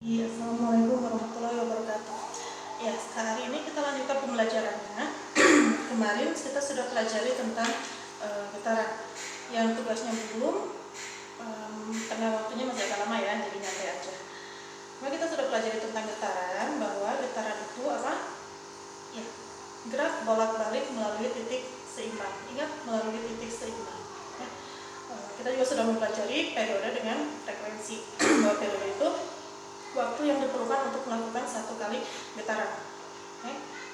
Iya, Assalamualaikum warahmatullahi wabarakatuh. Ya, hari ini kita lanjutkan pembelajarannya. Kemarin kita sudah pelajari tentang getaran. Yang tugasnya belum, karena waktunya masih agak lama ya, jadi nyantai aja. Nah, kita sudah pelajari tentang getaran, bahwa getaran itu apa? Ya, gerak bolak-balik melalui titik seimbang. Ingat, melalui titik seimbang. Ya. Kita juga sudah mempelajari periode dengan frekuensi. Bahwa periode itu waktu yang diperlukan untuk melakukan satu kali getaran.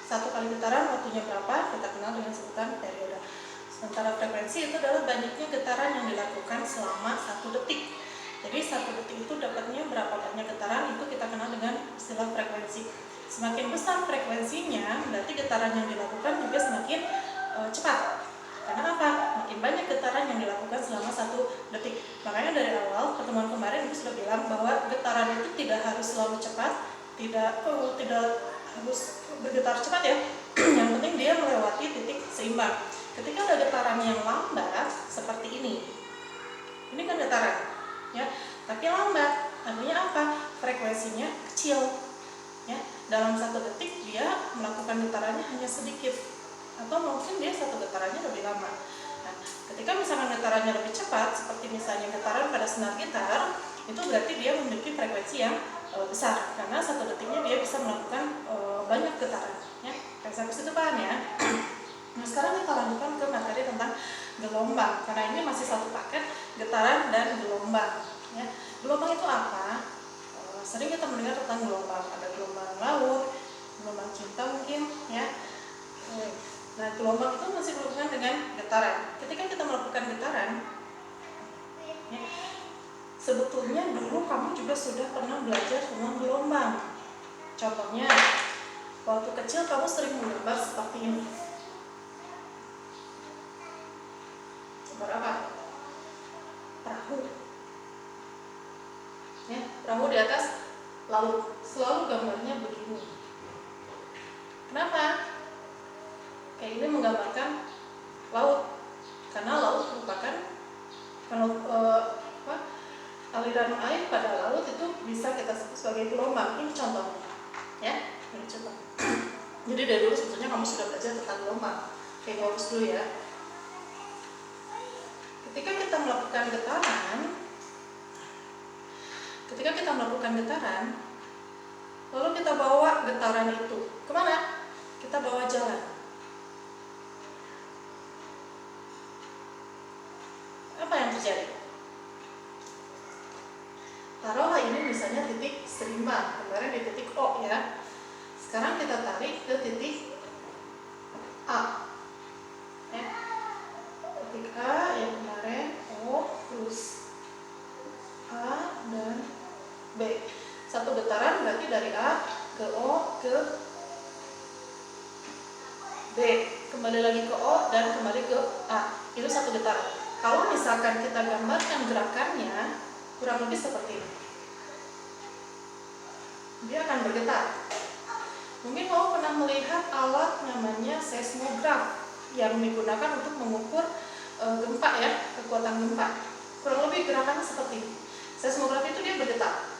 Satu kali getaran waktunya berapa? Kita kenal dengan sebutan periode. Sementara frekuensi itu adalah banyaknya getaran yang dilakukan selama 1 detik. Jadi 1 detik itu dapatnya berapa banyak getaran, itu kita kenal dengan istilah frekuensi. Semakin besar frekuensinya, berarti getaran yang dilakukan juga semakin cepat. Karena apa? Makin banyak getaran yang dilakukan selama 1 detik. Makanya dari awal pertemuan kemarin Ibu sudah bilang bahwa getaran itu tidak harus selalu cepat, tidak harus bergetar cepat ya. Yang penting dia melewati titik seimbang. Ketika ada getaran yang lambat seperti ini kan getaran, ya, tapi lambat. Artinya apa? Frekuensinya kecil. Ya, dalam 1 detik dia melakukan getarannya hanya sedikit, atau mungkin dia 1 getarannya lebih lama. Nah, ketika misalkan getarannya lebih cepat, seperti misalnya getaran pada senar gitar, itu berarti dia memiliki frekuensi yang besar, karena 1 detiknya dia bisa melakukan banyak getaran. Ya, sampai situ paham ya? Nah, sekarang kita lanjutkan ke materi tentang gelombang, karena ini masih satu paket, getaran dan gelombang. Ya, gelombang itu apa? Sering kita mendengar tentang gelombang, ada gelombang laut, gelombang cinta mungkin, ya. Nah, gelombang itu masih berhubungan dengan getaran. Ketika kita melakukan getaran, ya, sebetulnya dulu kamu juga sudah pernah belajar tentang gelombang. Contohnya, waktu kecil kamu sering menggambar seperti ini. Gambar apa? Perahu. Ya, perahu di atas laut. Selalu gambarnya begini. Kenapa? Kayak ini menggambarkan laut, karena laut merupakan aliran air pada laut itu bisa kita sebut sebagai gelombang. Ini contohnya, ya, ini contoh. Jadi dari dulu sebetulnya kamu sudah belajar tentang gelombang. Oke, bagus dulu ya. Ketika kita melakukan getaran, lalu kita bawa getaran itu kemana? Kita bawa jalan. Apa yang terjadi? Taruhlah ini misalnya titik seimbang, kemarin di titik O ya. Sekarang kita tarik ke titik A. Ya. Titik A yang kemarin O, terus A dan B. 1 getaran berarti dari A ke O ke B, kembali lagi ke O dan kembali ke A. Itu 1 getaran. Kalau misalkan kita gambarkan gerakannya, kurang lebih seperti ini. Dia akan bergetar. Mungkin kamu pernah melihat alat namanya seismograf yang digunakan untuk mengukur gempa ya, kekuatan gempa. Kurang lebih gerakannya seperti ini. Seismograf itu dia bergetar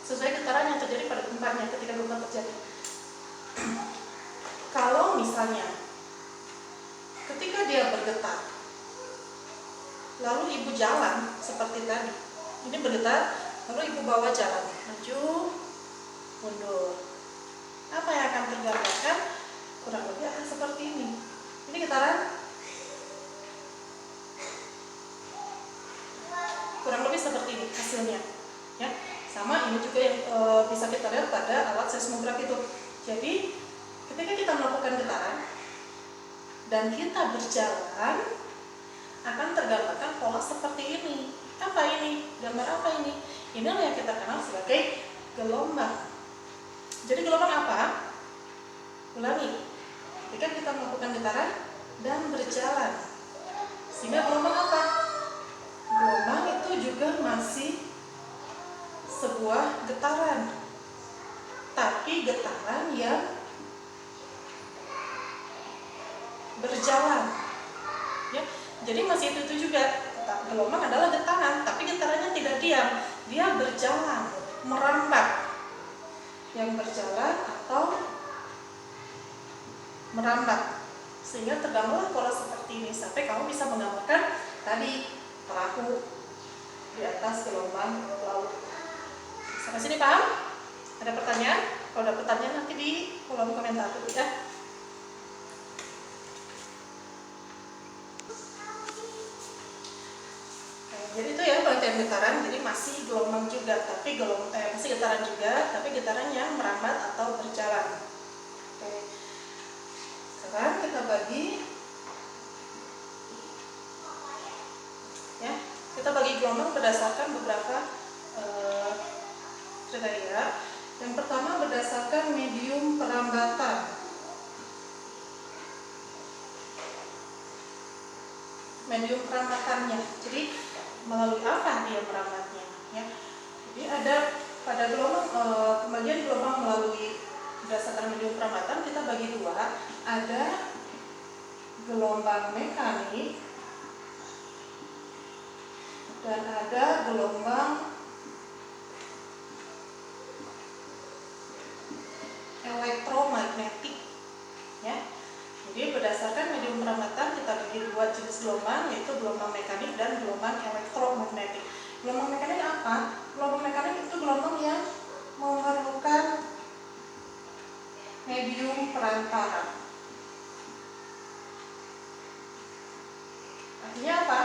sesuai getaran yang terjadi pada gempanya ketika gempa terjadi. Kalau misalnya ketika dia bergetar, lalu ibu jalan seperti tadi, ini bergetar, lalu ibu bawa jalan, maju, mundur. Apa yang akan tergambarkan? Kurang lebih akan seperti ini. Ini getaran. Kurang lebih seperti ini hasilnya. Ya, sama ini juga yang bisa kita lihat pada alat seismograf itu. Jadi, ketika kita melakukan getaran dan kita berjalan, akan tergambarkan pola seperti ini. Apa ini? Gambar apa ini? Inilah yang kita kenal sebagai gelombang. Jadi gelombang apa? Ulangi. Ketika kita melakukan getaran dan berjalan, sehingga gelombang apa? Gelombang itu juga masih sebuah getaran, tapi getaran yang berjalan. Ya, jadi masih itu juga. Gelombang adalah getaran, tapi getarannya tidak diam, dia berjalan, merambat. merambat, sehingga tergambarlah pola seperti ini sampai kamu bisa menggambarkan tadi perahu di atas gelombang laut. Sampai sini paham? Ada pertanyaan? Kalau ada pertanyaan nanti di kolom komentar dulu ya. Jadi itu ya pengertian getaran, jadi masih gelombang juga, tapi masih getaran juga, tapi getaran yang merambat atau berjalan. Oke. Sekarang kita bagi ya, kita bagi gelombang berdasarkan beberapa kriteria. Yang pertama berdasarkan medium perambatan. Medium perambatannya. Jadi melalui apa dia merambatnya ya. Jadi ada pada gelombang pembagian gelombang melalui berdasarkan medium perambatan kita bagi dua, ada gelombang mekanik dan ada gelombang elektromagnetik ya. Jadi berdasarkan medium perambatan kita bagi dua jenis gelombang, yaitu gelombang mekanik dan gelombang elektromagnetik. Gelombang mekanik apa? Gelombang mekanik itu gelombang yang memerlukan medium perantara. Artinya apa?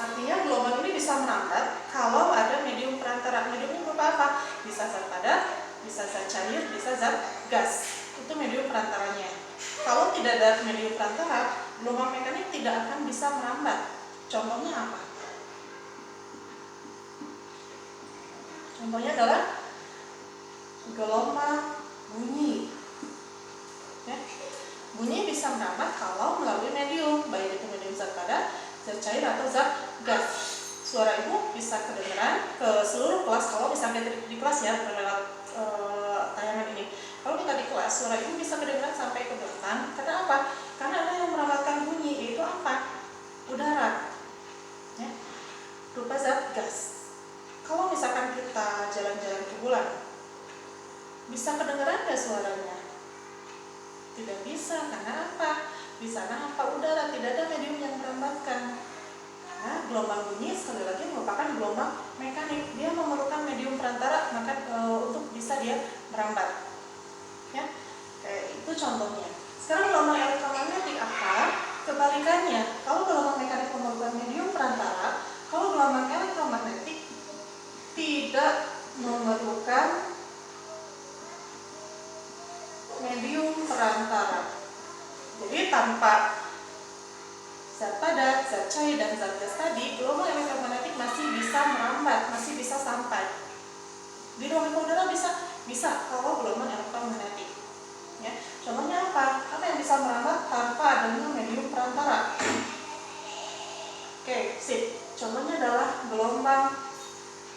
Artinya gelombang ini bisa merambat kalau ada medium perantara. Medium ini berupa apa? Bisa zat padat, bisa zat cair, bisa zat gas. Itu medium perantaranya. Kalau tidak ada medium perantara, gelombang mekanik tidak akan bisa merambat. Contohnya apa? Contohnya adalah gelombang bunyi. Ya. Bunyi bisa merambat kalau melalui medium, baik itu medium zat padat, zat cair atau zat gas. Suara ibu bisa kedengaran ke seluruh kelas kalau misalnya di kelas ya lewat tayangan ini. Kalau kita di kelas, suara ibu bisa kedengaran sampai ke belakang. Karena apa? Karena ada yang merambatkan bunyi, yaitu apa? Udara, ya, berupa zat gas. Kalau misalkan kita jalan-jalan ke bulan, bisa kedengaran nggak suaranya? Tidak bisa. Karena apa? Di sana apa? Udara, tidak ada medium yang merambatkan. Nah, gelombang bunyi sekali lagi merupakan gelombang mekanik. Dia memerlukan medium perantara maka untuk bisa dia merambat. Ya, itu contohnya. Sekarang gelombang elektromagnetik apa? Kebalikannya. Kalau gelombang mekanik memerlukan medium perantara, kalau gelombang elektromagnetik tidak memerlukan medium perantara. Jadi tanpa zat padat, zat cair, dan zat gas tadi, gelombang elektromagnetik masih bisa merambat, masih bisa sampai di ruang udara. Bisa kalau gelombang elektromagnetik. Ya, contohnya apa? Apa yang bisa merambat tanpa adanya medium perantara? Oke, sip. Contohnya adalah gelombang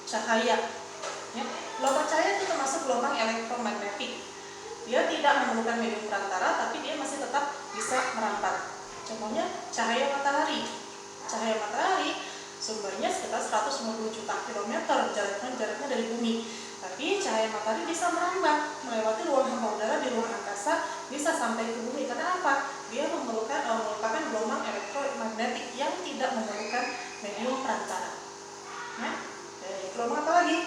cahaya. Ya, gelombang cahaya itu termasuk gelombang elektromagnetik. Dia tidak memerlukan medium perantara, tapi dia masih tetap bisa merambat. Contohnya cahaya matahari. Cahaya matahari sumbernya sekitar 150 juta kilometer jaraknya dari bumi. Tapi cahaya matahari bisa merambat melewati ruang hampa udara di ruang angkasa, bisa sampai ke bumi. Karena apa? Dia merupakan gelombang elektromagnetik yang tidak memerlukan medium perantara. Nah, gelombang apa lagi?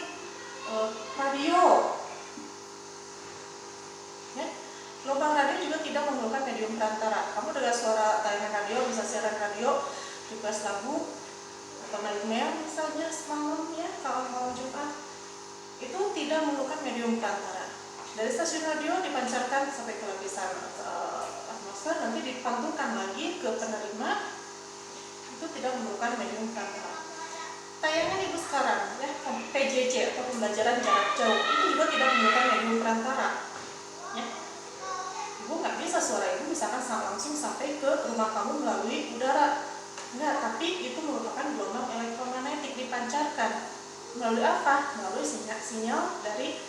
Radio. Ya, gelombang radio juga tidak memerlukan medium perantara. Kamu dengar suara tayangan radio, bisa siaran radio, request lagu, atau nightmare misalnya semalam ya, kalau Jumat, itu tidak memerlukan medium perantara. Dari stasiun radio dipancarkan sampai ke lapisan atmosfer, nanti dipantulkan lagi ke penerima, itu tidak memerlukan medium perantara. Tayangan ibu sekarang ya, PJJ atau pembelajaran jarak jauh, itu juga tidak memerlukan medium perantara. Ya. Ibu nggak bisa suara ibu misalkan langsung sampai ke rumah kamu melalui udara, enggak, tapi itu merupakan gelombang elektromagnetik dipancarkan melalui apa? Melalui sinyal dari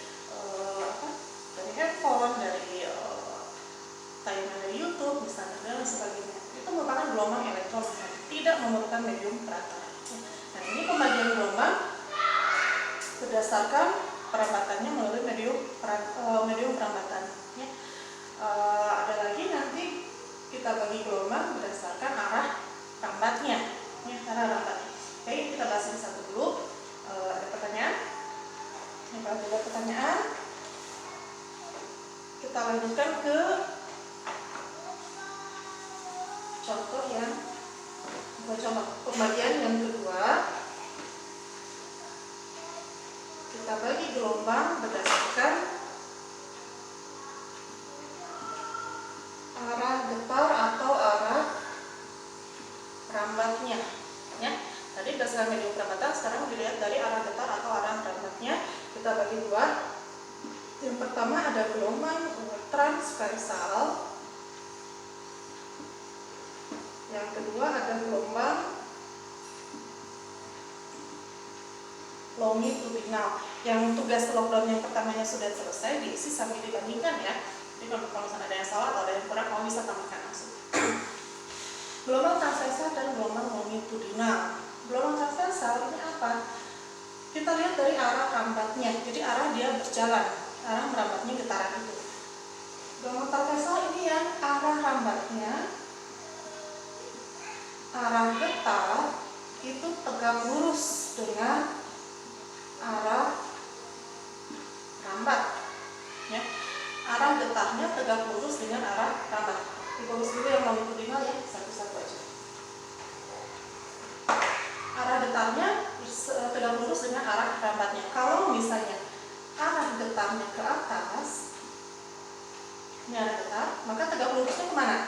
dari handphone, dari tayangan dari YouTube misalnya dan sebagainya. Itu merupakan gelombang elektromagnetik, tidak memerlukan medium perantara. Nah, ini pembagian gelombang berdasarkan perambatannya melalui medium perambatan. Ya. Ada lagi nanti Ini kalau ada pertanyaan, kita lanjutkan ke contoh yang contoh pembagian yang kedua. Kita bagi gelombang berdasarkan arah getar atau arah rambatnya. Ya, tadi berdasarkan medium perambatan, sekarang dilihat dari arah getar atau arah rambatnya. Kita bagi dua. Yang pertama ada gelombang transversal. Yang kedua ada gelombang longitudinal. Yang tugas lockdown yang pertamanya sudah selesai, diisi sambil dibandingkan ya. Jadi kalau misalnya ada yang salah atau ada yang kurang, kamu bisa tambahkan langsung. Gelombang transversal dan gelombang longitudinal. Gelombang transversal ini apa? Kita lihat dari arah rambatnya. Jadi arah dia berjalan, arah merambatnya getaran itu. Gelombang transversal ini yang arah rambatnya, arah getar itu tegak lurus dengan arah rambat. Ya. Arah getarnya tegak lurus dengan arah rambat. Ditulis dulu yang longitudinal ya, satu-satu aja. Arah getarnya tegak lurus dengan arah rambatnya. Kalau misalnya arah getarnya ke atas, ini arah getar, maka tegak lurusnya kemana?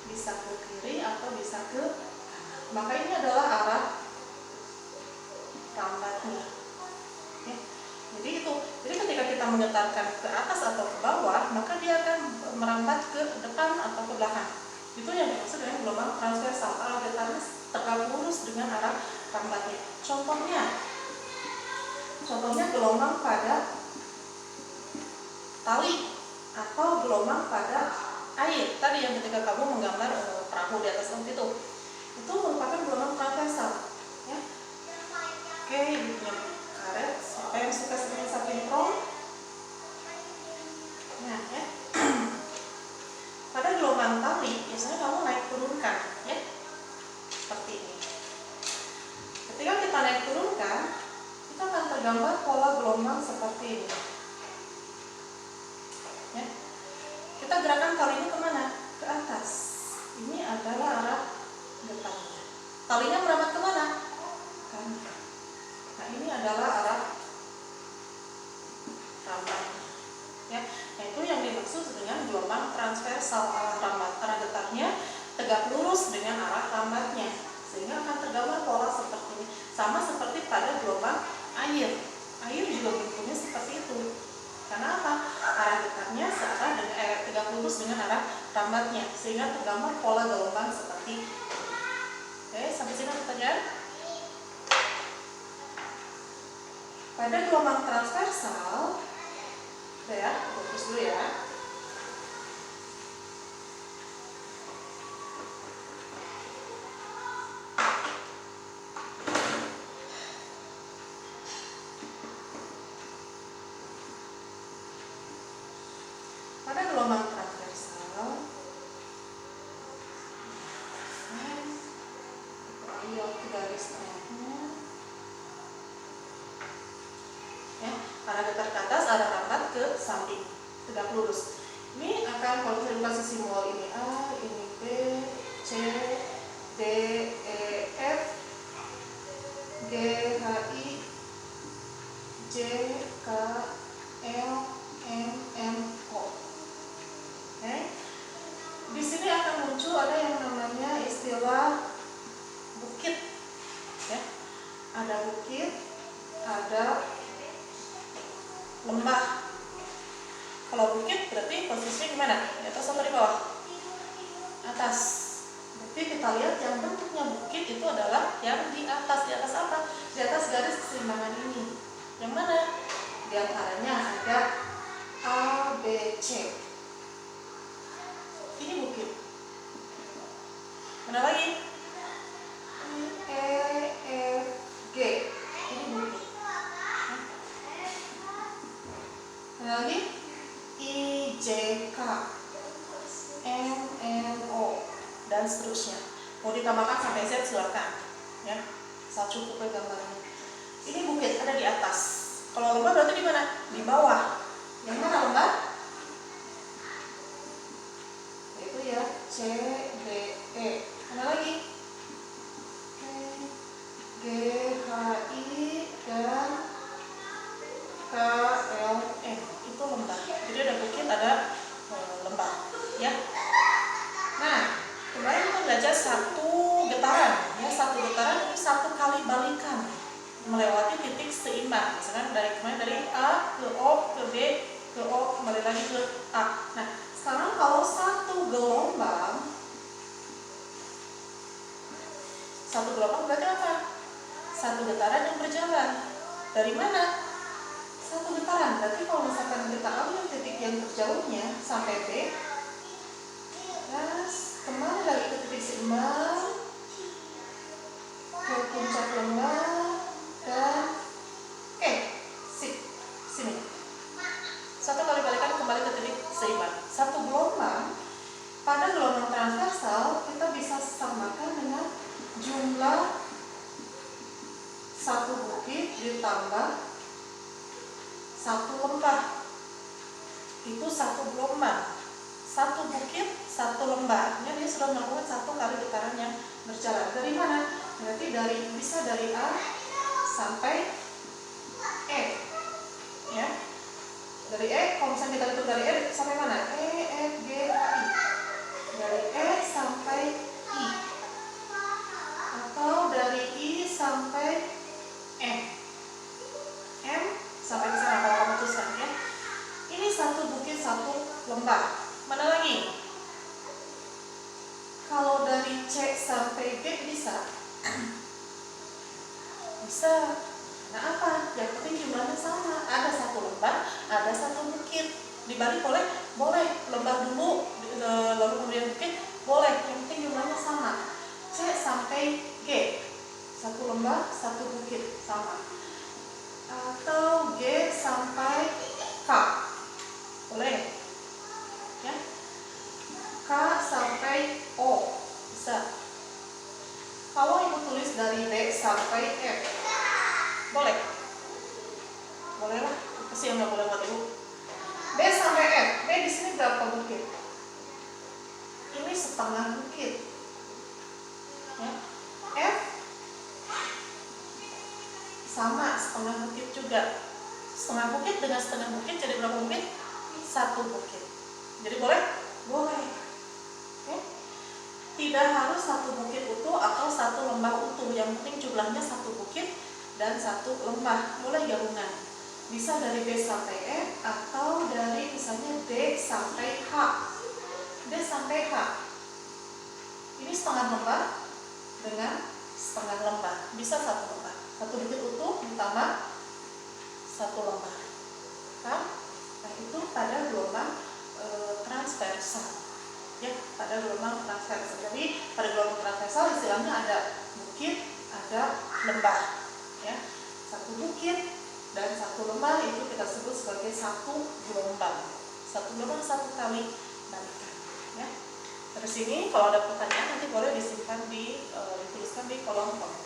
Bisa ke kiri atau bisa ke kanan. Maka ini adalah arah rambatnya. Ya. Jadi ketika kita menggetarkan ke atas atau ke bawah, maka dia akan merambat ke depan atau ke belakang. Itu yang dimaksud dengan gelombang transversal. Arah getarnya tegak lurus dengan arah rambatnya. Contohnya gelombang pada tali atau gelombang pada air. Tadi yang ketika kamu menggambar perahu di atas laut itu merupakan gelombang transversal. Ya. Oke, ini karet. Siapa yang suka sebenarnya sapintron? Nah, ya. Pada gelombang tali, biasanya kamu naik turunkan, ya, seperti ini. Ketika kita naik turunkan, kita akan tergambar pola gelombang seperti ini. Ya. Kita gerakan tali ini kemana? Ke atas. Ini adalah arah getarnya. Talinya merambat kemana? Kanan. Nah, ini adalah arah rambatnya. Ya, nah itu yang dimaksud dengan gelombang transversal. Arah getarnya tegak lurus dengan arah rambatnya, sehingga akan tergambar pola seperti ini. Sama seperti pada gelombang air. Air juga bentuknya seperti itu. Karena apa? Arah getarnya searah dengan tegak lurus dengan arah rambatnya, sehingga tergambar pola gelombang seperti ini. Oke, sampai sini pertanyaan? Pada gelombang transversal, ya, fokus dulu ya. Pada gelombang transversal, lihat garis tengahnya. Ya, arah getar ke atas, arah rambat ke samping, tegak lurus. Ini akan kalau saya kasih simbol ini A, ini B, C, D, E, F, G, H, I, J, K, L, M, N, O. Oke. Di sini akan muncul ada yang namanya istilah bukit. Ya. Ada bukit, ada lembah. Kalau bukit berarti posisinya gimana? Di atas atau di bawah? Atas. Berarti kita lihat yang bentuknya bukit itu adalah yang di atas. Di atas apa? Di atas garis keseimbangan ini. Yang mana? Di antaranya ada A, B, C. Ini bukit. Mana lagi? E, F, G. Ini bukit. Mana lagi? I, J, K, M, N, O, dan seterusnya. Mau ditambahkan sampai Z silakan, ya. Asal cukup gambarnya. Ini bukit ada di atas. berarti di mana? Di bawah. Yang mana lembah? Itu ya, C, D, E. Mana lagi? E, G, H, I, dan K, L, M. Itu lembah. Jadi ada bukit, ada lembah, ya. Nah, kemarin kita belajar satu getaran, ya. Satu getaran itu satu kali balikan melewati titik seimbang. Misalkan dari A ke O ke B ke O kembali lagi ke A. Nah, sekarang kalau satu gelombang berarti apa? Satu getaran yang berjalan. Dari mana? Satu getaran. Berarti kalau misalkan kita ambil titik yang terjauhnya sampai B, nah, kembali lagi ke titik seimbang, ke puncak lembah, dan sini. Satu kali balikan kembali ke titik seimbang. Satu gelombang, pada gelombang transversal kita bisa samakan dengan jumlah satu bukit ditambah satu lembah. Itu satu gelombang. Satu bukit, satu lembah. Dia sudah melakukan satu kali getaran yang berjalan. Dari mana? Berarti bisa dari A sampai E. Ya. Dari E, kalau misalnya kita hitung dari E sampai mana? E, F, G, H, I. Dari E sampai I. Atau dari I sampai M. M sampai ke sana kalau kamu tuliskan, ya. Ini satu bukit, satu lembah. Mana lagi? Kalau dari C sampai G bisa. Bisa. Nah, apa? Yang penting jumlahnya sama. Ada satu lembah, ada satu bukit. Dibalik boleh? Boleh. Lembah dulu, lalu kemudian bukit? Boleh. Yang penting jumlahnya sama. C sampai G. Satu lembah, satu bukit. Sama. Atau G sampai K. Boleh. Ya. K sampai O. Bisa. Kalau ibu tulis dari D sampai F. Boleh? Boleh lah. Apa sih yang nggak boleh buat ibu? B sampai F. B di sini berapa bukit? Ini setengah bukit. Ya. F sama setengah bukit juga. Setengah bukit dengan setengah bukit jadi berapa bukit? Satu bukit. Jadi boleh? Boleh. Oke. Tidak harus satu bukit utuh atau satu lembah utuh. Yang penting jumlahnya satu bukit dan satu lembah. Mulai gabungan. Bisa dari B sampai E atau dari misalnya D sampai H. D sampai H. Ini setengah lembah dengan setengah lembah. Bisa satu lembah. Satu bukit utuh ditambah satu lembah. Nah, itu pada gelombang transversal. Ya, pada gelombang transversal. Jadi pada gelombang transversal istilahnya ada bukit, ada lembah. Ya, satu bukit dan satu lembah itu kita sebut sebagai satu gelombang. Satu gelombang satu kali balikan. Ya. Terus ini kalau ada pertanyaan nanti boleh disimpan dituliskan di kolom komentar.